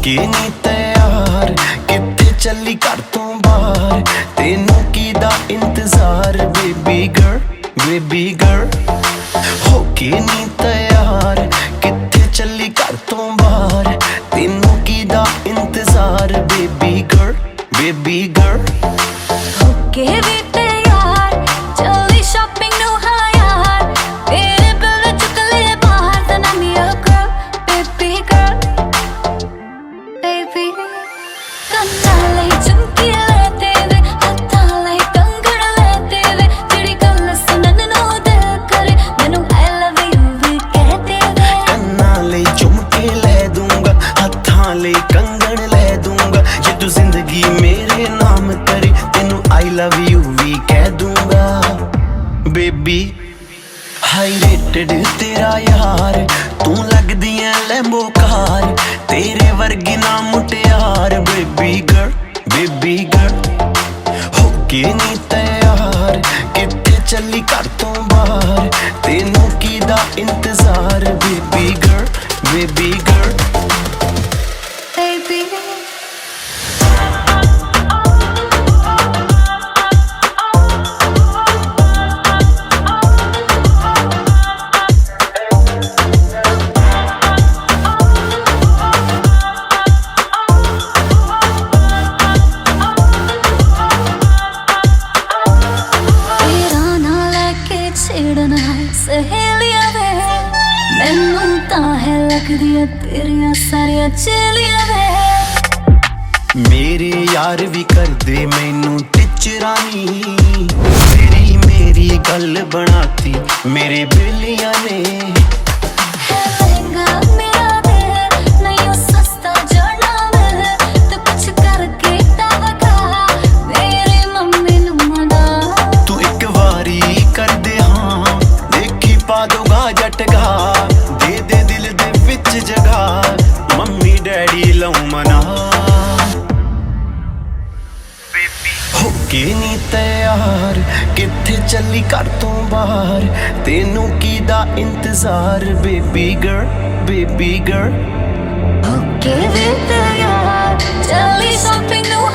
ਕਿ ਨੀ ਤਿਆਰ ਕਿੱਥੇ ਚੱਲੀ ਘਰ ਤੋਂ ਬਾਹਰ ਤੈਨੂੰ ਕਿਹਦਾ ਇੰਤਜ਼ਾਰ ਬੇਬੀ ਗਰਲ ਹੋ ਕੇ ਨੀ ਤਿਆਰ ਕਿੱਥੇ ਚੱਲੀ ਘਰ ਤੋਂ ਬਾਹਰ ਤੈਨੂੰ ਕਿਹਦਾ ਇੰਤਜ਼ਾਰ ਬੇਬੀ ਗਰਲ ਹੋ ਕੇ ਵੀ ਤਿਆਰ ਚੱਲੀ ਸ਼ਾਪਿੰਗ ਨੂੰ ਹਾਂ ਯਾਰ ਤੇਰੇ ਬਿੱਲ ਚੁੱਕ ਲੈ ਬਾਹਰ ਤਾਂ ਨਾ ਮੀ ਬੇਬੀ ਗਰਲ Baby, ਕੰਨਾਂ ਲਈ ਝੁਮਕੇ ਲੈ ਤੇਰੇ ਹੱਥਾਂ ਲਈ ਕੰਗਣ ਲੈ ਤੇਰੇ ਜਿਹੜੀ ਗੱਲ ਸੁਣਨ ਨੂੰ ਦਿਲ ਕਰੇ ਮੈਨੂੰ I love you ਵੀ ਕਹਿ ਦੇਵੇ ਕੰਨਾਂ ਲਈ ਝੁਮਕੇ ਲੈ ਦੂੰਗਾ ਹੱਥਾਂ ਲਈ ਕੰਗਣ ਲੈ ਦੂੰਗਾ ਜੇ ਤੂੰ ਜ਼ਿੰਦਗੀ ਮੇਰੇ ਨਾਮ ਕਰੇ ਤੈਨੂੰ I love you ਵੀ ਕਹਿ ਦੂੰਗਾ ਬੇਬੀ ਹਾਈ ਰੇਟਡ ਤੇਰਾ ਯਾਰ ਤੂੰ ਲੱਗਦੀ ਐ ਲੈਂਬੋ ਕਾਰ ਤੇਰੇ ਵਰਗੀ ਨਾ ਮੁਟਿਆਰ ਬੇਬੀ ਗਰਲ ਹੋ ਕੇ ਨੀ ਤਿਆਰ ਕਿੱਥੇ ਚੱਲੀ ਘਰ ਤੋਂ ਬਾਹਰ ਤੈਨੂੰ ਕਿਹਦਾ ਇੰਤਜ਼ਾਰ ਬੇਬੀ ਗਰਲ Baby ਛੇੜਨਾ ਸਹੇਲੀਆਂ ਵੇ ਮੈਨੂੰ ਤਾਂ ਹੈ ਲੱਗਦੀਆਂ ਤੇਰੀਆਂ ਸਾਰੀਆਂ ਚੇਲੀਆਂ ਵੇ ਮੇਰੇ ਯਾਰ ਵੀ ਕਰਦੇ ਮੈਨੂੰ ਟਿਚਰਾਨੀ ਮੇਰੀ ਗੱਲ ਬਣਾਤੀ ਮੇਰੇ ਬੇਲੀਆਂ ਨੇ ਲਹਿੰਗਾ ਮੇਰਾ ਦੇ ਨਹੀਂ ਉਹ ਸਸਤਾ ਜੜਨਾ ਵੇ ਤੂੰ ਕੁਛ ਕਰਕੇ ਤਾਂ ਵਖਾ ਮੇਰੇ ਮੰਮੀ ਨੂੰ ਮਨਾ ਤੂੰ ਇੱਕ ਵਾਰੀ ਕਰਦੇ ਹਾਂ ਦੇਖੀ ਪਾ ਦੂੰਗਾ ਜਟਗਾ ਦੇ ਦਿਲ ਦੇ ਵਿੱਚ ਜਗਾ ਮੰਮੀ ਡੈਡੀ ਲਊ ਮਨਾ ਹੋ ਕੇ ਨੀ ਤਿਆਰ ਕਿੱਥੇ ਚੱਲੀ ਘਰ ਤੋਂ ਬਾਹਰ ਤੈਨੂੰ ਕਿਹਦਾ ਇੰਤਜ਼ਾਰ ਬੇਬੀ ਗਰਲ ਹੋ ਕੇ ਵੀ ਤਿਆਰ ਚੱਲੀ ਸ਼ਾਪਿੰਗ ਨੂੰ